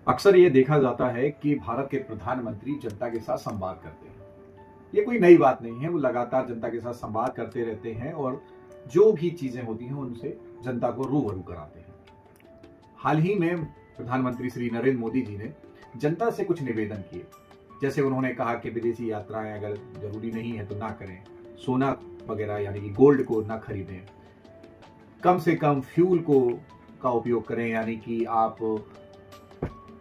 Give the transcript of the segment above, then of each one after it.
अक्सर ये देखा जाता है कि भारत के प्रधानमंत्री जनता के साथ संवाद करते हैं। ये कोई नई बात नहीं है, वो लगातार जनता के साथ संवाद करते रहते हैं और जो भी चीजें होती हैं उनसे जनता को रूबरू कराते हैं। हाल ही में प्रधानमंत्री श्री नरेंद्र मोदी जी ने जनता से कुछ निवेदन किए। जैसे उन्होंने कहा कि विदेशी यात्राएं अगर जरूरी नहीं है तो ना करें, सोना वगैरह यानी कि गोल्ड को ना खरीदें, कम से कम फ्यूल को का उपयोग करें, यानी कि आप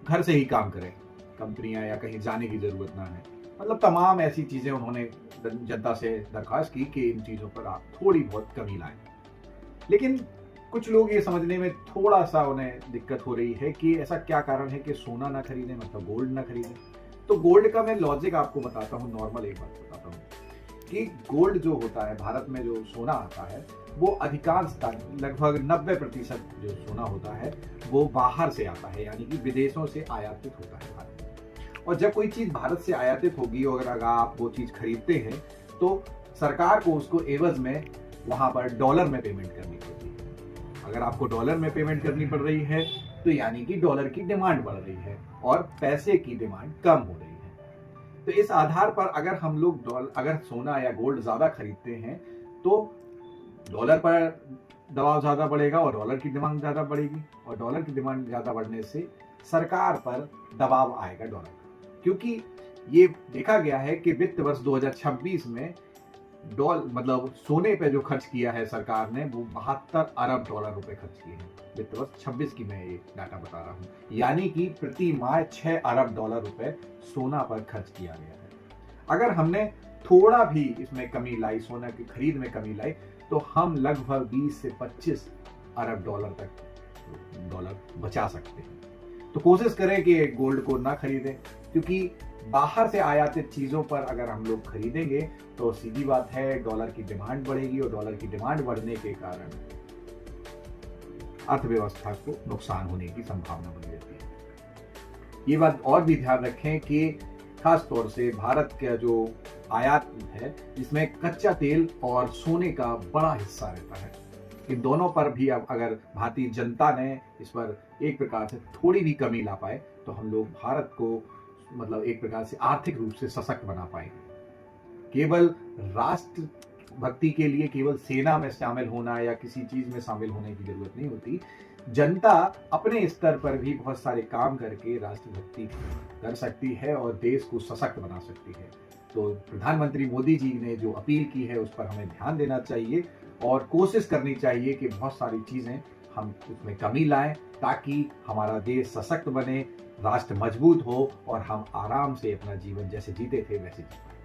घर से ही काम करें, कंपनियां या कहीं जाने की जरूरत ना है। मतलब तमाम ऐसी चीजें उन्होंने जनता से दरखास्त की कि इन चीजों पर आप थोड़ी बहुत कमी लाएं। लेकिन कुछ लोग ये समझने में थोड़ा सा उन्हें दिक्कत हो रही है कि ऐसा क्या कारण है कि सोना ना खरीदें, मतलब गोल्ड ना खरीदें। तो गोल्ड का मैं लॉजिक आपको बताता हूँ, नॉर्मल एक बात बताता हूँ कि गोल्ड जो होता है, भारत में जो सोना आता है, वो अधिकांशतः लगभग 90% जो सोना होता है वो बाहर से आता है, यानी कि विदेशों से आयातित होता है भारत में। और जब कोई चीज भारत से आयातित होगी और अगर आप वो चीज खरीदते हैं तो सरकार को उसको एवज में वहां पर डॉलर में पेमेंट करनी पड़ती है। अगर आपको डॉलर में पेमेंट करनी पड़ रही है तो यानी कि डॉलर की डिमांड बढ़ रही है और पैसे की डिमांड कम हो रही है। तो इस आधार पर अगर हम लोग अगर सोना या गोल्ड ज्यादा खरीदते हैं तो डॉलर पर दबाव ज्यादा बढ़ेगा और डॉलर की डिमांड ज्यादा बढ़ेगी, और डॉलर की डिमांड ज्यादा बढ़ने से सरकार पर दबाव आएगा डॉलर का। क्योंकि ये देखा गया है कि वित्त वर्ष 2026 में मतलब सोने पे जो खर्च किया है सरकार ने वो 72 अरब डॉलर रुपए खर्च किए हैं। वित्त वर्ष 26 की मैं ये डाटा बता रहा हूँ, यानी कि प्रति माह 6 अरब डॉलर रुपए सोना पर खर्च किया गया है। अगर हमने थोड़ा भी इसमें कमी लाई, सोना की खरीद में कमी लाई, तो हम लगभग 20 से 25 अरब डॉलर बचा सकते हैं। तो कोशिश करें कि गोल्ड को ना खरीदें, क्योंकि बाहर से आयातित चीजों पर अगर हम लोग खरीदेंगे तो सीधी बात है डॉलर की डिमांड बढ़ेगी, और डॉलर की डिमांड बढ़ने के कारण अर्थव्यवस्था को नुकसान होने की संभावना बनी रहती है। ये बात और भी ध्यान रखें कि खास तौर से भारत का जो आयात है जिसमें कच्चा तेल और सोने का बड़ा हिस्सा रहता है, इन दोनों पर भी अब अगर भारतीय जनता ने इस पर एक प्रकार से थोड़ी भी कमी ला पाए तो हम लोग भारत को मतलब एक प्रकार से आर्थिक रूप से सशक्त बना पाएंगे। केवल राष्ट्र भक्ति के लिए केवल सेना में शामिल होना या किसी चीज में शामिल होने की जरूरत नहीं होती। जनता अपने स्तर पर भी बहुत सारे काम करके राष्ट्रभक्ति कर सकती है और देश को सशक्त बना सकती है। तो प्रधानमंत्री मोदी जी ने जो अपील की है उस पर हमें ध्यान देना चाहिए और कोशिश करनी चाहिए कि बहुत सारी चीजें हम उसमें कमी लाएं, ताकि हमारा देश सशक्त बने, राष्ट्र मजबूत हो और हम आराम से अपना जीवन जैसे जीते थे वैसे जी पाए।